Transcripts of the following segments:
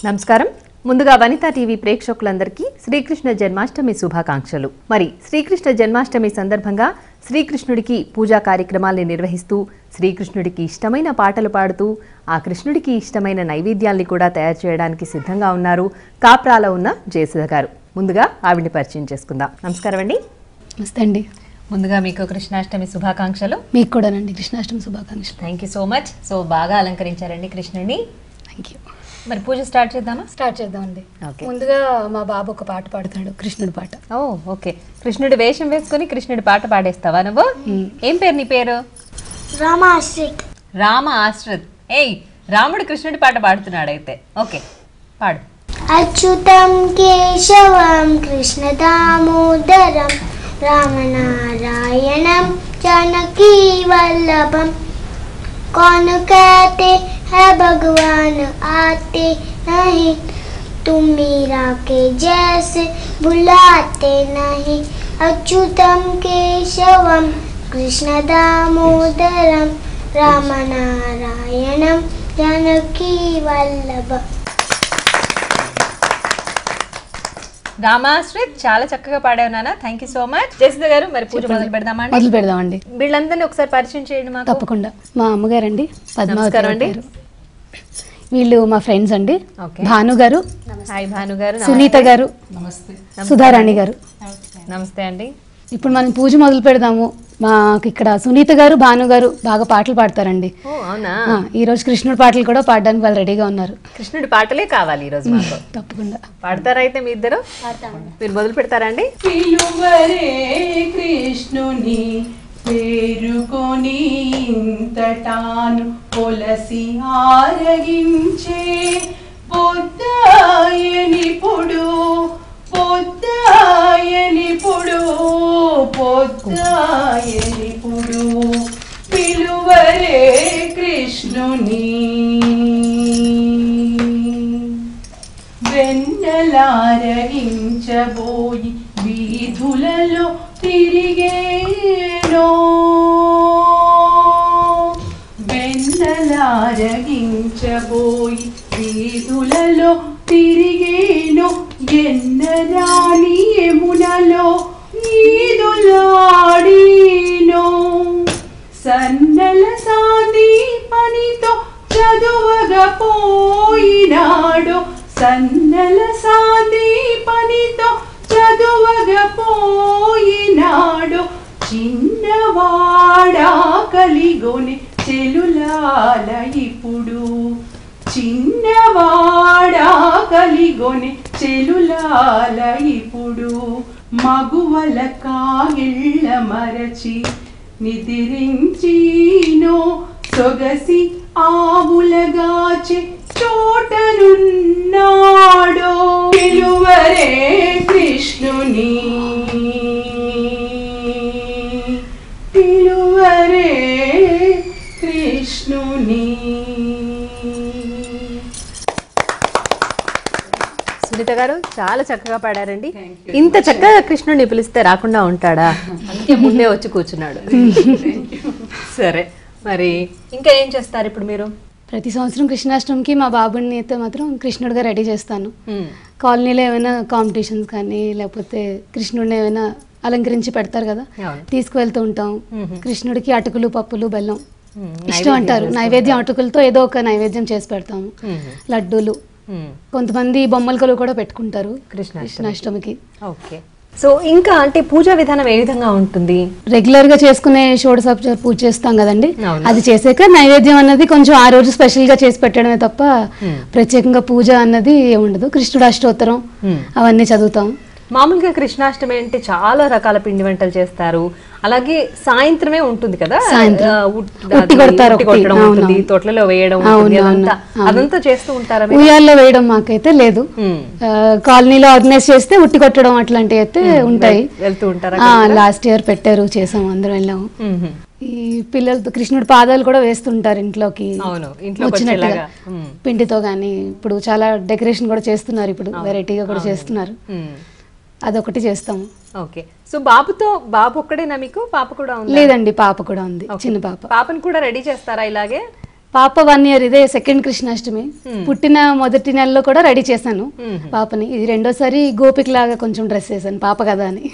నమస్కారం. ముందుగా వనితా టీవీ ప్రేక్షకులందరికీ శ్రీకృష్ణ జన్మాష్టమి శుభాకాంక్షలు. మరి శ్రీకృష్ణ జన్మాష్టమి సందర్భంగా శ్రీకృష్ణుడికి పూజా కార్యక్రమాల్ని నిర్వహిస్తూ శ్రీకృష్ణుడికి ఇష్టమైన పాటలు పాడుతూ ఆ కృష్ణుడికి ఇష్టమైన నైవేద్యాల్ని కూడా తయారు చేయడానికి సిద్ధంగా ఉన్నారు కాప్రాల ఉన్న జయసుధ గారు. ముందుగా ఆవిడ్ని పరిచయం చేసుకుందాం. నమస్కారం అండి. నమస్తే అండి. ముందుగా మీకు కృష్ణాష్టమి శుభాకాంక్షలు. మీకు కూడానండి కృష్ణాష్టమి శుభాకాంక్షలు. Thank you so much. So బాగా అలంకరించారండి కృష్ణుడిని. Thank you. మరి పూజ స్టార్ట్ చేద్దామా? స్టార్ట్ చేద్దామండి. ముందుగా మా బాబు ఒక పాట పాడతాడు, కృష్ణుడి పాట. ఓ ఓకే. కృష్ణుడి వేషం వేసుకుని కృష్ణుడి పాట పాడేస్తావా నువ్వు? ఏం పేరు నీ పేరు? రామ ఆశ్రిత్. రామ ఆశ్రిత్. ఏయ్, రాముడు కృష్ణుడి పాట పాడుతున్నాడు అయితే. ఓకే, పాడు. అచ్యుతం కేశవం కృష్ణ దామోదరం రామనారాయణం जानकी वल्लभम कौन कहते हैं भगवान आते नहीं तुम मीरा के जैसे बुलाते नहीं अच्युतम केशवम कृष्ण दामोदरम रामनारायणम जानकी वल्लभम. రామాశ్రిత్, చాలా చక్కగా పాడావు నాన్న. Thank you so much. Jayasudha గారు, మరి పూజ మొదలు పెడదామండి? మొదలు పెడదామండి. వీళ్ళందరినీ ఒకసారి పరిచయం చేయండి మాకు. తప్పకుండా. మా అమ్మగారండి పద్మావతి అండి. వీళ్ళు మా ఫ్రెండ్స్ అండి. భాను గారు, హాయ్ భాను గారు. సునీత గారు, సుధారాణి గారు. నమస్తే అండి. ఇప్పుడు మనం పూజ మొదలు పెడదాము. మాకు ఇక్కడ సునీత గారు, భాను గారు బాగా పాటలు పాడతారండి. అవునా? ఈ రోజు కృష్ణుడి పాటలు కూడా పాడడానికి వాళ్ళు రెడీగా ఉన్నారు. కృష్ణుడి పాటలే కావాలి ఈ రోజు మాకు. తప్పకుండా పాడతారా అయితే మీ ఇద్దరు? మీరు మొదలు పెడతారా అండి? పిలువరే కృష్ణుని పేరుకొని ఇంతటాను పొలసి ఆరగించే పొద్దాయనిపుడు పొద్దాయనిపుడు పొద్దాయనిపుడు పిలువరే కృష్ణుని వెన్నలారగించబోయి వీధులలో తిరిగేనో వెన్నలారగించబోయి వీధులలో తిరిగేనో ఎన్నరాని యమునలో ఈదులాడినో సన్నల సాది పనితో చదువగపోయినాడో సన్నల సాది పనితో చదువగపోయినాడో చిన్నవాడా కలిగొని చెలులాల ఇప్పుడు చిన్నవాడా కలిగొని చెలులాల ఇప్పుడు మగువల కాగిళ్ళ మరచి నిదిరించినో సొగసి ఆవులగాచి చోటనున్నాడో పిలువరే కృష్ణుని పిలువరే కృష్ణుని. సునీత గారు, చాలా చక్కగా పాడారండి. ఇంత చక్కగా కృష్ణుడిని పిలిస్తే రాకుండా ఉంటాడా? అందుకే ముందే వచ్చి కూర్చున్నాడు. సరే, మరి ఇంకా ఏం చేస్తారు ఇప్పుడు మీరు? ప్రతి సంవత్సరం కృష్ణాష్టమికి మా బాబుని అయితే మాత్రం కృష్ణుడిగా రెడీ చేస్తాను. కాలనీలో ఏమైనా కాంపిటీషన్స్ కానీ లేకపోతే కృష్ణుడిని ఏమైనా అలంకరించి పెడతారు కదా, తీసుకువెళ్తూ ఉంటాం. కృష్ణుడికి అటుకులు, పప్పులు, బెల్లం ఇష్టం అంటారు. నైవేద్యం అటుకులతో ఏదో ఒక నైవేద్యం చేసి పెడతాము. లడ్డూలు, కొంతమంది బొమ్మల కొలువు కూడా పెట్టుకుంటారు కృష్ణాష్టమికి. ఓకే. సో ఇంకా అంటే పూజా విధానం ఏ విధంగా ఉంటుంది? రెగ్యులర్ గా చేసుకునే షోడశోపచార పూజ చేస్తాం కదండి, అది చేసాక నైవేద్యం అన్నది కొంచెం ఆ రోజు స్పెషల్ గా చేసి పెట్టడమే తప్ప ప్రత్యేకంగా పూజ అన్నది ఉండదు. కృష్ణుడు అష్టోత్తరం అవన్నీ చదువుతాం. మామూలుగా కృష్ణాష్టమి అంటే చాలా రకాల పిండి వంటలు చేస్తారు. అలాగే సాయంత్రమే ఉంటుంది కదా, తోటలలో వేయడం అదంతా చేస్తూ ఉంటారా? ఉయ్యాల్లో వేయడం మాకైతే లేదు. కాలనీలో ఆర్గనైజ్ చేస్తే ఉట్టి కొట్టడం అట్లాంటివి అయితే ఉంటాయి. వెళ్తూ ఉంటారా? లాస్ట్ ఇయర్ పెట్టారు, చేసాం, అందరం వెళ్ళాము. ఈ పిల్లలతో కృష్ణుడి పాదాలు కూడా వేస్తుంటారు ఇంట్లోకి వచ్చినట్టుగా పిండితో గానీ. ఇప్పుడు చాలా డెకరేషన్ కూడా చేస్తున్నారు, ఇప్పుడు వెరైటీగా కూడా చేస్తున్నారు. అదొకటి చేస్తాము. ఓకే. సో బాబు ఒక్కడేనా మీకు? పాప కూడా ఉంది? లేదండి, పాప కూడా ఉంది, చిన్న పాప. పాపను కూడా రెడీ చేస్తారా ఇలాగే? పాప 1 year, ఇదే సెకండ్ కృష్ణాష్టమి. పుట్టిన మొదటి నెలలో కూడా రెడీ చేశాను పాపని. ఇది రెండోసారి గోపిక లాగా కొంచెం డ్రెస్ చేశాను పాప కదా అని.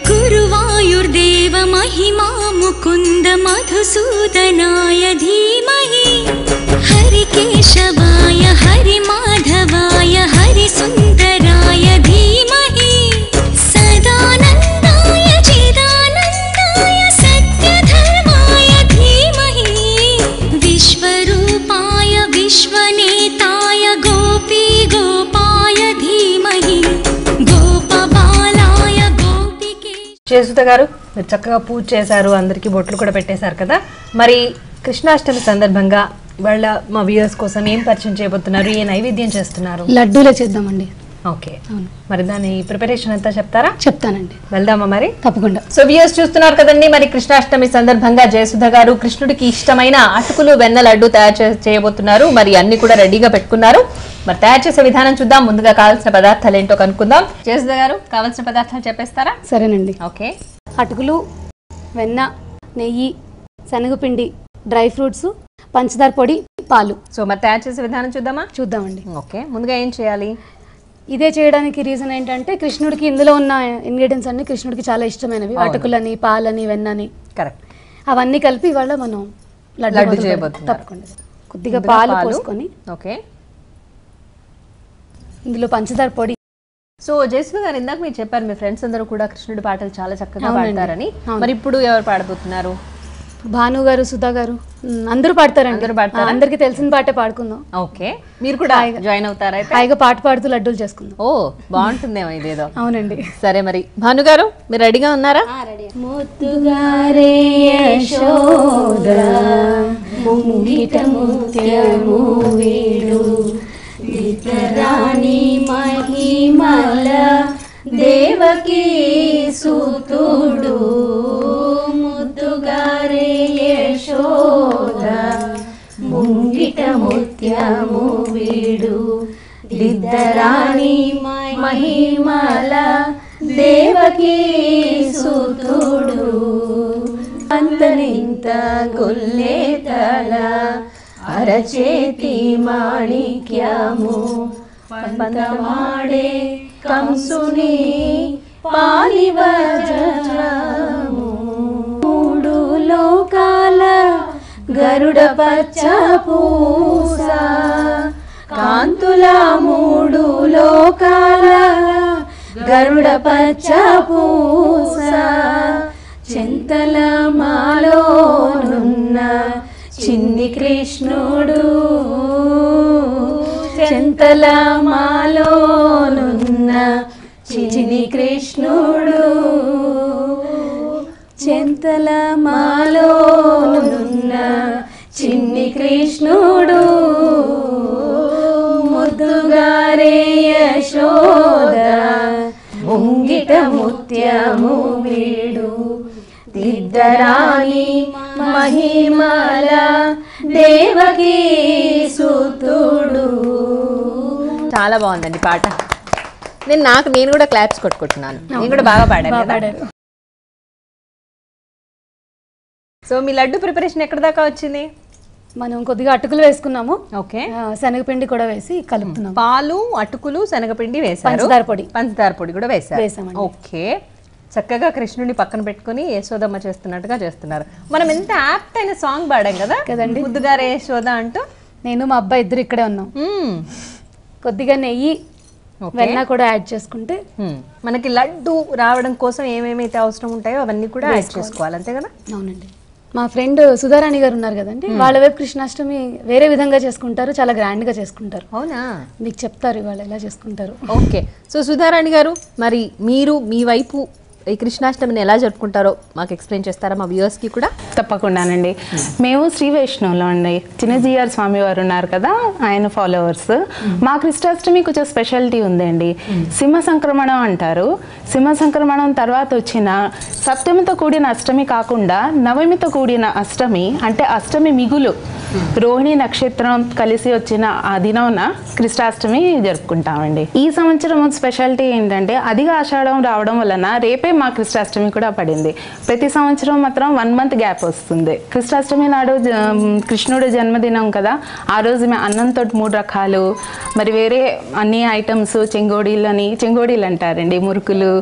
గురువాయుర్దేవ మహిమా ముకుంద మధుసూదనాయ ధీమహి హరికేశవాయ హరిమాధవాయ హరిసుందరాయ ధీమహి సదానందాయ చిదానందాయ సత్యధర్మాయ ధీమహి విశ్వరూపాయ విశ్వనేతాయ గోపీ గోపాయ ధీమహి గోపబాలాయ గోపికే. జయసుధ గారు, మీరు చక్కగా పూజ చేశారు, అందరికీ బొట్లు కూడా పెట్టేశారు కదా. మరి కృష్ణాష్టమి సందర్భంగా వాళ్ళ మా వ్యూయర్స్ కోసం ఏం పరిచయం చేయబోతున్నారు, ఏ నైవేద్యం చేస్తున్నారు? లడ్డూలే చేద్దామండి. ఓకే, మరి దాని ప్రిపరేషన్ అంతా చెప్తారా? చెప్తానండి. వెళ్దామా మరి? తప్పకుండా. సో వ్యూయర్స్ చూస్తున్నారు కదండి, మరి కృష్ణాష్టమి సందర్భంగా జయసుధ గారు కృష్ణుడికి ఇష్టమైన అటుకులు వెన్న లడ్డు తయారు చేయబోతున్నారు. మరి అన్ని కూడా రెడీగా పెట్టుకున్నారు. మరి తయారు చేసే విధానం చూద్దాం. ముందుగా కావాల్సిన పదార్థాలు ఏంటో కనుక్కుందాం. జయసుధ గారు, కావాల్సిన పదార్థాలు చెప్పేస్తారా? సరేనండి. ఓకే. అటుకులు, వెన్న, నెయ్యి, శనగపిండి, డ్రై ఫ్రూట్స్, పంచదార పొడి, పాలు. సో మరి తయారు చేసే విధానం చూద్దామండి. ఓకే, ముందుగా ఏం చేయాలి? ఇదే చేయడానికి రీజన్ ఏంటంటే కృష్ణుడికి ఇందులో ఉన్న ఇంగ్రీడియంట్స్ అన్ని కృష్ణుడికి చాలా ఇష్టమైనవి. అటుకులని, పాలని, వెన్నని, కరెక్ట్, అవన్నీ కలిపి ఇవాళ మనం లడ్డు చేయబోతున్నాం. తప్పకుండా. కొద్దిగా పాలు పోసుకొని, ఓకే, ఇందులో పంచదార పొడి. సో జయసుధ గారు, ఇందాక మీరు చెప్పారు మీ ఫ్రెండ్స్ అందరూ కూడా కృష్ణుడి పాటలు చాలా చక్కగా పాడతారని. మరి ఇప్పుడు ఎవరు పాడబోతున్నారు? భాను గారు, సుధా గారు, అందరూ పాడతారండి. అందరికి తెలిసిన పాటే పాడుకుందాం. ఓకే, మీరు కూడా జాయిన్ అవుతారా? హాయిగా పాట పాడుతూ లడ్డూలు చేసుకుందాం. ఓ, బాగుంటుందేమో ఇదేదో. అవునండి. సరే, మరి భాను గారు మీరు రెడీగా ఉన్నారా? ముద్దుగారే యశోద ముంగిట ముత్యము వీడు రాణి మహిమల దేవకీ సూతుడు ముద్దుగారే యశోద ముంగిట ముత్యము వీడు దిద్దరాణి మహిమల దేవకీ సూతుడు అంతనింత గొల్లేతల అరచేతి మాణిక్యము పంతమాడే కంసుని పాలివజ్రము మూడు లోకాల గరుడ పచ్చ పూస కాంతుల మూడు లోకాల గరుడ పచ్చ పూస చింతల మాలోనున్న చిన్ని కృష్ణుడు చింతల మాలోనున్న చిన్ని కృష్ణుడు చింతల మాలోనున్న చిన్ని కృష్ణుడు ముద్దుగారే యశోద ముంగిట ముత్యము వీడు దిద్దరాణి మహిమల దేవకీ సూతుడు. చాలా బాగుందండి పాట. నేను కూడా క్లాప్స్ కొట్టుకుంటున్నాను. నేను కూడా బాగా పాడాను. సో మీ లడ్డు ప్రిపరేషన్ ఎక్కడ దాకా వచ్చింది? మనం కొద్దిగా అటుకులు వేసుకున్నాము. ఓకే, శనగపిండి కూడా వేసి కలుపుతున్నాం. పాలు, అటుకులు, శనగపిండి వేసారు, పంచదార పొడి కూడా వేసాము. ఓకే, చక్కగా కృష్ణుడిని పక్కన పెట్టుకుని యశోదమ్మ చేస్తున్నట్టుగా చేస్తున్నారు. మనం ఎంత యాప్ట్ అయిన సాంగ్ పాడాం కదా కదండి, ముద్దుగారే యశోద అంటూ. నేను మా అబ్బాయి ఇద్దరు ఇక్కడే ఉన్నాం. కొద్దిగా నెయ్యి, వెన్న కూడా యాడ్ చేసుకుంటే మనకి లడ్డు రావడం కోసం ఏమేమైతే అవసరం ఉంటాయో అవన్నీ కూడా యాడ్ చేసుకోవాలి, అంతే కదా? అవునండి. మా ఫ్రెండ్ సుధారాణి గారు ఉన్నారు కదండి, వాళ్ళ వైపు కృష్ణాష్టమి వేరే విధంగా చేసుకుంటారు, చాలా గ్రాండ్ గా చేసుకుంటారు. అవునా? మీకు చెప్తారు ఇవాళ ఎలా చేసుకుంటారు. ఓకే, సో సుధారాణి గారు, మరి మీరు మీ వైపు ఈ కృష్ణాష్టమిని ఎలా జరుపుకుంటారో మాకు ఎక్స్ప్లెయిన్ చేస్తారా మా వ్యూవర్స్ కి కూడా? తప్పకుండానండి. మేము శ్రీ వైష్ణవులో అండి, చిన్నజీఆర్ స్వామి వారు ఉన్నారు కదా, ఆయన ఫాలోవర్స్. మా కృష్ణాష్టమి కొంచెం స్పెషాలిటీ ఉందండి. సింహ సంక్రమణం అంటారు. సింహ సంక్రమణం తర్వాత వచ్చిన సప్తమితో కూడిన అష్టమి కాకుండా నవమితో కూడిన అష్టమి, అంటే అష్టమి మిగులు రోహిణి నక్షత్రం కలిసి వచ్చిన ఆ దినమున కృష్ణాష్టమి జరుపుకుంటామండి. ఈ సంవత్సరం స్పెషాలిటీ ఏంటంటే అధిక ఆషాఢం రావడం వలన రేపే మా కృష్ణాష్టమి కూడా పడింది. ప్రతి సంవత్సరం మాత్రం 1 month గ్యాప్ వస్తుంది. కృష్ణాష్టమి నాడు కృష్ణుడు జన్మదినం కదా, ఆ రోజు మేము అన్నంతో 3 రకాలు, మరి వేరే అన్ని ఐటమ్స్, చెంగోడీలు అంటారండి, మురుకులు,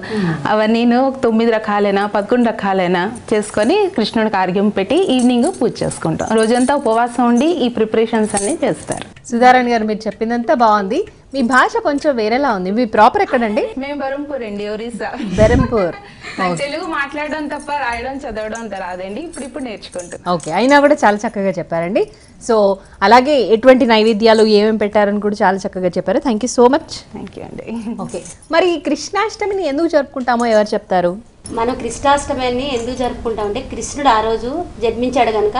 అవన్నీ 9 రకాలైనా 11 రకాలైనా చేసుకొని కృష్ణుడికి ఆర్గ్యం పెట్టి ఈవినింగ్ పూజ చేసుకుంటాం. రోజంతా ఉపవాసం ఉండి ఈ ప్రిపరేషన్స్ అన్ని చేస్తారు. సుధారాణి గారు మీరు చెప్పిందంతా బాగుంది. మీ భాష కొంచెం వేరేలా ఉంది. మీ ప్రాపర్ ఎక్కడండి? మేము బెరంపూర్ అండి, ఒరిస్సా. బెరంపూర్. నాకు తెలుగు మాట్లాడడం తప్ప రాయడం చదవడం అంత రాదండి, ఇప్పుడు నేర్చుకుంటాం. ఓకే, అయినా కూడా చాలా చక్కగా చెప్పారండి. సో అలాగే ఎటువంటి నైవేద్యాలు ఏమేమి పెట్టారని కూడా చాలా చక్కగా చెప్పారు. Thank you so much. Thank you అండి. ఓకే, మరి ఈ కృష్ణాష్టమిని ఎందుకు జరుపుకుంటామో ఎవరు చెప్తారు? మనం కృష్ణాష్టమిని ఎందుకు జరుపుకుంటామంటే కృష్ణుడు ఆ రోజు జన్మించాడు కనుక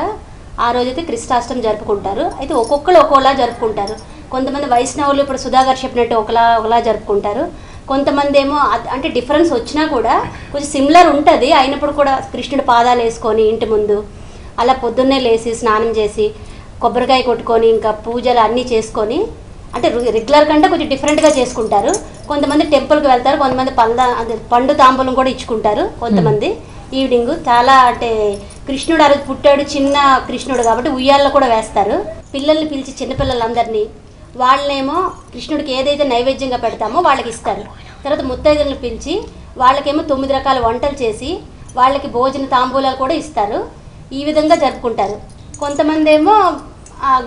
ఆ రోజైతే కృష్ణాష్టమి జరుపుకుంటారు. అయితే ఒక్కొక్కరు ఒక్కోలా జరుపుకుంటారు. కొంతమంది వైష్ణవులు ఇప్పుడు సుధాగారు చెప్పినట్టు ఒకలా జరుపుకుంటారు. కొంతమంది ఏమో అంటే డిఫరెన్స్ వచ్చినా కూడా కొంచెం సిమిలర్ ఉంటుంది. అయినప్పుడు కూడా కృష్ణుడి పాదాలు వేసుకొని ఇంటి ముందు అలా పొద్దున్నే లేచి స్నానం చేసి కొబ్బరికాయ కొట్టుకొని ఇంకా పూజలు అన్నీ చేసుకొని అంటే రెగ్యులర్ కంటే కొంచెం డిఫరెంట్గా చేసుకుంటారు. కొంతమంది టెంపుల్కి వెళ్తారు, కొంతమంది పండు తాంబూలం కూడా ఇచ్చుకుంటారు. కొంతమంది ఈవినింగ్ చాలా అంటే కృష్ణుడు ఆ రోజు పుట్టాడు, చిన్న కృష్ణుడు కాబట్టి ఉయ్యాల్లో కూడా వేస్తారు. పిల్లల్ని పిలిచి చిన్నపిల్లలందరినీ వాళ్ళనేమో కృష్ణుడికి ఏదైతే నైవేద్యంగా పెడతామో వాళ్ళకి ఇస్తారు. తర్వాత ముత్తైదులను పిలిచి వాళ్ళకేమో 9 రకాల వంటలు చేసి వాళ్ళకి భోజన తాంబూలాలు కూడా ఇస్తారు. ఈ విధంగా జరుపుకుంటారు. కొంతమంది ఏమో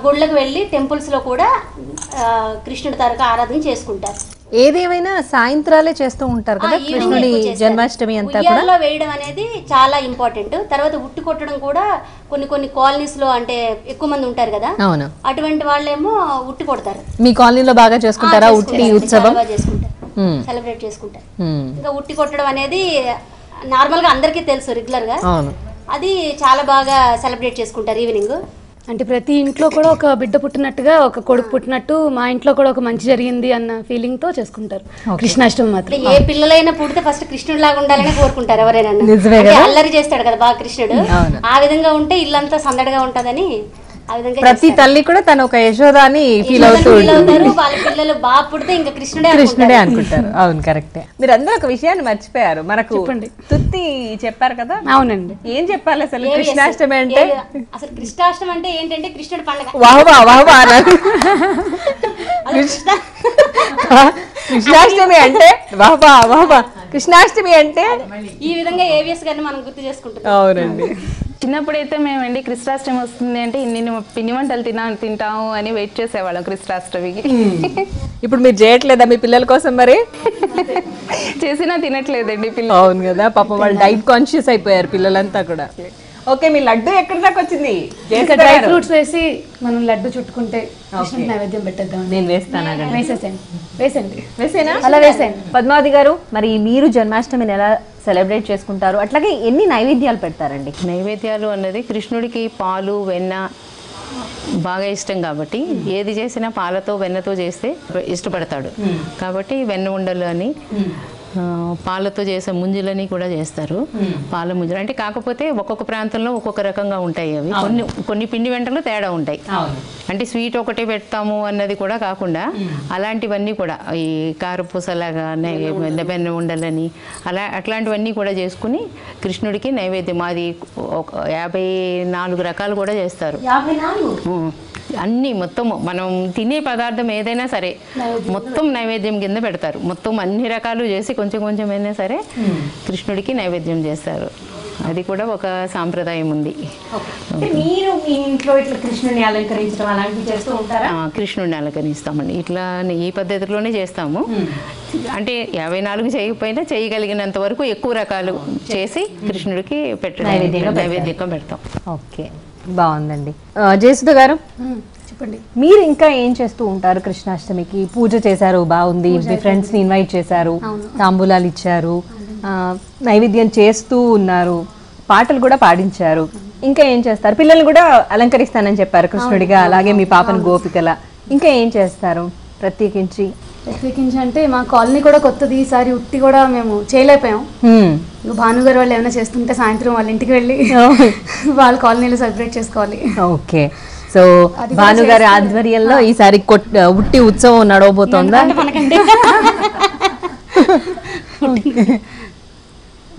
గుళ్ళకు వెళ్ళి టెంపుల్స్లో కూడా కృష్ణుడి తరగ ఆరాధన చేసుకుంటారు. ఏదేమైనా సాయంత్రాలే చేస్తూ ఉంటారు కదా కృష్ణుడి జన్మాష్టమి అంతా కూడా. ఉయ్యాల్లో వేయడం అనేది చాలా ఇంపార్టెంట్. తర్వాత ఉట్టి కొట్టడం కూడా కొన్ని కాలనీస్ లో అంటే ఎక్కువ మంది ఉంటారు కదా, అవును, అటువంటి వాళ్ళేమో ఉట్టి కొడతారు. మీ కాలనీలో బాగా చేసుకుంటారా ఉట్టి ఉత్సవం? సెలబ్రేట్ చేసుకుంటారు. ఇంకా ఉట్టి కొట్టడం అనేది నార్మల్ గా అందరికీ తెలుసు, రెగ్యులర్ గా అది చాలా బాగా సెలబ్రేట్ చేసుకుంటారు ఈవినింగ్. అంటే ప్రతి ఇంట్లో కూడా ఒక బిడ్డ పుట్టినట్టుగా, ఒక కొడుకు పుట్టినట్టు మా ఇంట్లో కూడా ఒక మంచి జరిగింది అన్న ఫీలింగ్ తో చేసుకుంటారు కృష్ణాష్టమి మాత్రం. ఏ పిల్లలైనా పుడితే ఫస్ట్ కృష్ణుడు లాగా ఉండాలని కోరుకుంటారు ఎవరైనా. అల్లరి చేస్తాడు కదా బాగా కృష్ణుడు, ఆ విధంగా ఉంటే ఇల్లంతా సందడిగా ఉంటదని ప్రతి తల్లి కూడా తను ఒక యశోదాని ఫీల్ అవుతూ ఉంటారు. వాళ్ళ పిల్లలు బాగా పుడితే ఇంకా కృష్ణుడే అనుకుంటారు. అవును, కరెక్టే. మీరు అందరూ ఒక విషయాన్ని మర్చిపోయారు, మనకు తుత్తి చెప్పారు కదా. అవునండి, ఏం చెప్పాలి అసలు కృష్ణాష్టమి అంటే? అసలు కృష్ణాష్టమి అంటే ఏంటంటే కృష్ణుడి పండుగ. కృష్ణాష్టమి అంటే వాహ్వా కృష్ణాష్టమి అంటే ఈ విధంగా ఏవిఎస్ గారిని మనం గుర్తు చేసుకుంటున్నాం. అవునండి. చిన్నప్పుడైతే మేమండి కృష్ణాష్టమి వస్తుంది అంటే ఇన్ని పిండి వంటలు తింటాము అని వెయిట్ చేసేవాళ్ళం కృష్ణాష్టమికి. ఇప్పుడు మీరు చేయట్లేదా మీ పిల్లల కోసం? మరి చేసినా తినట్లేదండి పిల్లలు. అవును కదా, పాపం వాళ్ళు డైట్ కాన్షియస్ అయిపోయారు పిల్లలంతా కూడా. ఓకే, మీ లడ్డు ఎక్కడి దాకా వచ్చింది? డ్రై ఫ్రూట్స్ వేసి మనం లడ్డు చుట్టుకుంటే నైవేద్యం పెట్టేద్దాం. నేను వేస్తాను. వేసేనా? అలా వేసేయండి. పద్మావతి గారు, మరి మీరు జన్మాష్టమిని ఎలా సెలబ్రేట్ చేసుకుంటారు? అట్లాగే ఎన్ని నైవేద్యాలు పెడతారండి? నైవేద్యాలు అన్నది కృష్ణుడికి పాలు వెన్న బాగా ఇష్టం కాబట్టి ఏది చేసినా పాలతో వెన్నతో చేస్తే ఇష్టపడతాడు కాబట్టి వెన్న ఉండలు అని పాలతో చేసే ముంజులని కూడా చేస్తారు. పాల ముంజులు అంటే కాకపోతే ఒక్కొక్క ప్రాంతంలో ఒక్కొక్క రకంగా ఉంటాయి. అవి కొన్ని పిండి వంటలు తేడా ఉంటాయి. అంటే స్వీట్ ఒకటే పెడతాము అన్నది కూడా కాకుండా అలాంటివన్నీ కూడా ఈ కారపూసలాగా వెన్న ఉండలని అట్లాంటివన్నీ కూడా చేసుకుని కృష్ణుడికి నైవేద్యం అది 54 రకాలు కూడా చేస్తారు. అన్నీ మొత్తము మనం తినే పదార్థం ఏదైనా సరే మొత్తం నైవేద్యం కింద పెడతారు. మొత్తం అన్ని రకాలు చేసి కొంచెం కొంచెం అయినా సరే కృష్ణుడికి నైవేద్యం చేస్తారు. అది కూడా ఒక సాంప్రదాయం ఉంది. మీరు మీ ఇంట్లో ఇట్లా కృష్ణుడిని అలంకరించడం అలాంటివి చేస్తూ ఉంటారా? కృష్ణుడిని అలంకరిస్తామండి. ఇట్లా ఈ పద్ధతిలోనే చేస్తాము. అంటే 54 చేయకపోయినా చేయగలిగినంత వరకు ఎక్కువ రకాలు చేసి కృష్ణుడికి నైవేద్యంగా పెడతాం. ఓకే, బాగుందండి. జయసుధ గారు చెప్పండి, మీరు ఇంకా ఏం చేస్తూ ఉంటారు? కృష్ణాష్టమికి పూజ చేశారు, బాగుంది, మీ ఫ్రెండ్స్ ని ఇన్వైట్ చేశారు, తాంబూలాలు ఇచ్చారు, నైవేద్యం చేస్తూ ఉన్నారు, పాటలు కూడా పాడించారు. ఇంకా ఏం చేస్తారు? పిల్లల్ని కూడా అలంకరిస్తానని చెప్పారు కృష్ణుడిగా, అలాగే మీ పాపను గోపికల. ఇంకా ఏం చేస్తారు ప్రత్యేకించి? అంటే మా కాలనీ కూడా కొత్తది, ఈసారి ఉట్టి కూడా మేము చేయలేకపోయాం. భానుగారు వాళ్ళు ఏమైనా చేస్తుంటే సాయంత్రం వాళ్ళ ఇంటికి వెళ్ళి వాళ్ళ కాలనీలో సెలబ్రేట్ చేసుకోవాలి. ఓకే, సో భానుగారి ఆధ్వర్యంలో ఈసారి ఉట్టి ఉత్సవం నడవబోతోందా?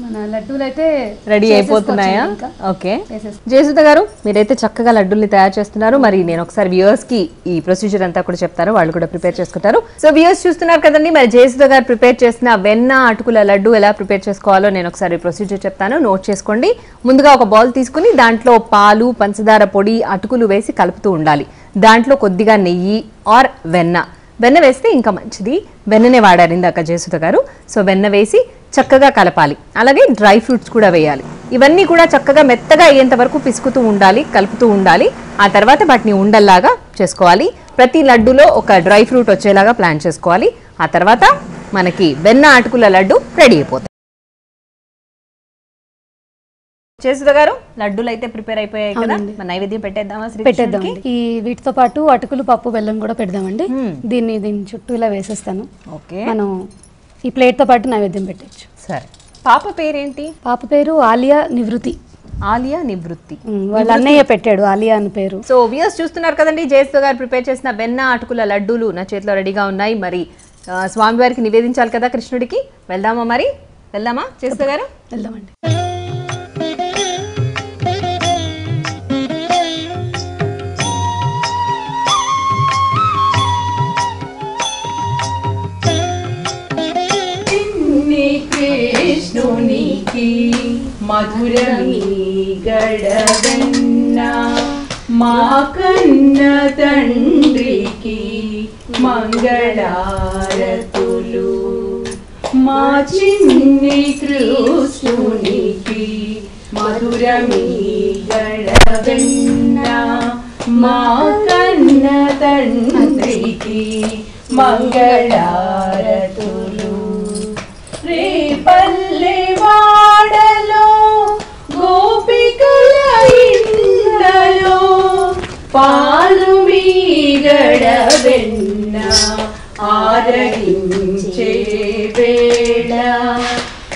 మన లడ్డూలు అయితే రెడీ అయిపోతున్నాయా? ఓకే, జయసుధ గారు మీరైతే చక్కగా లడ్డూల్ని తయారు చేస్తున్నారు. మరి నేను ఒకసారి వ్యూవర్స్ కి ఈ ప్రొసీజర్ అంతా కూడా చెప్తారు, వాళ్ళు కూడా ప్రిపేర్ చేసుకుంటారు. సో వ్యూవర్స్ చూస్తున్నారు కదండి, మరి జయసుధ గారు ప్రిపేర్ చేసిన వెన్న అటుకుల లడ్డు ఎలా ప్రిపేర్ చేసుకోవాలో నేను ఒకసారి ప్రొసీజర్ చెప్తాను, నోట్ చేసుకోండి. ముందుగా ఒక బౌల్ తీసుకుని దాంట్లో పాలు, పంచదార పొడి, అటుకులు వేసి కలుపుతూ ఉండాలి. దాంట్లో కొద్దిగా నెయ్యి ఆర్ వెన్న వేస్తే ఇంకా మంచిది. వెన్ననే వాడారు ఇందాక జయసుధ గారు. సో వెన్న వేసి చక్కగా కలపాలి. అలాగే డ్రై ఫ్రూట్స్ కూడా వేయాలి. ఇవన్నీ కూడా చక్కగా మెత్తగా అయ్యేంత వరకు పిసుకుతూ ఉండాలి, కలుపుతూ ఉండాలి. ఆ తర్వాత వాటిని ఉండల్లాగా చేసుకోవాలి. ప్రతి లడ్డులో ఒక డ్రై ఫ్రూట్ వచ్చేలాగా ప్లాన్ చేసుకోవాలి. ఆ తర్వాత మనకి వెన్న అటుకుల లడ్డు రెడీ అయిపోతాయి. జయసుధ గారు లడ్డూలు అయితే ప్రిపేర్ అయిపోయాయి కదా, మన నైవేద్యం పెట్టేద్దామా? పెట్టేద్దాం. ఈ వీటితో పాటు అటుకులు, పప్పు, బెల్లం కూడా పెడదామండి. దీని చుట్టూ ఇలా వేసేస్తాను. ఓకే, మనం ఈ ప్లేట్ తో పాటు నైవేద్యం పెట్టచ్చు. సరే, పాప పేరేంటి? పాప పేరు ఆలియా నివృత్తి. ఆలియా నివృత్తి, వాళ్ళ అన్నయ్య పెట్టాడు ఆలియా అని పేరు. సో వ్యూయర్స్ చూస్తున్నారు కదండి, జయసుధ గారు ప్రిపేర్ చేసిన వెన్న అటుకుల లడ్డూలు నా చేతిలో రెడీగా ఉన్నాయి. మరి స్వామివారికి నివేదించాలి కదా కృష్ణుడికి. వెళ్దామా? మరి వెళ్దామా జయసుధ గారు? వెళ్దామండి. కృష్ణునికి మధురమీ గడవెన్న, మా కన్న తండ్రికి మంగళారతులు. మా చిన్ని కృష్ణునికి మధురమీ గడవెన్న, మా కన్న తండ్రికి మంగళారతులు. రేపల్లె వాడలో గోపికల ఇండ్లలో పాలు మీగడ వెన్న ఆరగించే వేళ.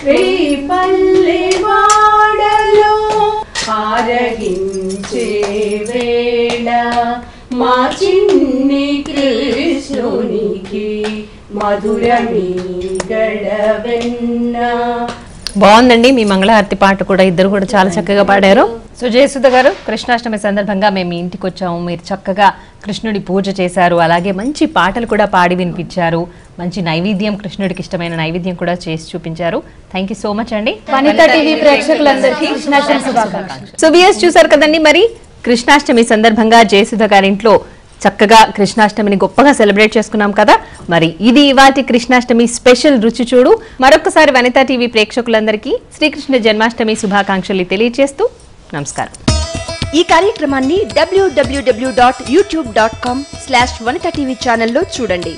రేపల్లె వాడలో ఆరగించే వేళ, మా చిన్ని కృష్ణునికి మధురమీ గడవెన్న. బాగుందండి మీ మంగళహారతి పాట కూడా, ఇద్దరు కూడా చాలా చక్కగా పాడారు. సో జయసుధ గారు, కృష్ణాష్టమి సందర్భంగా మేము మీ ఇంటికి వచ్చాము. మీరు చక్కగా కృష్ణుడి పూజ చేశారు, అలాగే మంచి పాటలు కూడా పాడి వినిపించారు, మంచి నైవేద్యం, కృష్ణుడికి ఇష్టమైన నైవేద్యం కూడా చేసి చూపించారు. థ్యాంక్ యూ సో మచ్ అండి. వనితా టీవీ ప్రేక్షకులందరికీ కృష్ణాష్టమి శుభాకాంక్షలు. సో వ్యూయర్స్ చూసారు కదండి, మరి కృష్ణాష్టమి సందర్భంగా జయసుధ గారింట్లో చక్కగా కృష్ణాష్టమిని గొప్పగా సెలబ్రేట్ చేసుకున్నాం కదా. మరి ఇది ఇవాటి కృష్ణాష్టమి స్పెషల్ రుచి చూడు. మరొకసారి వనితా టీవీ ప్రేక్షకులందరికీ శ్రీకృష్ణ జన్మాష్టమి శుభాకాంక్షలు తెలియజేస్తూ నమస్కారం. ఈ కార్యక్రమాన్ని www.youtube.com/vanitatv ఛానల్లో చూడండి.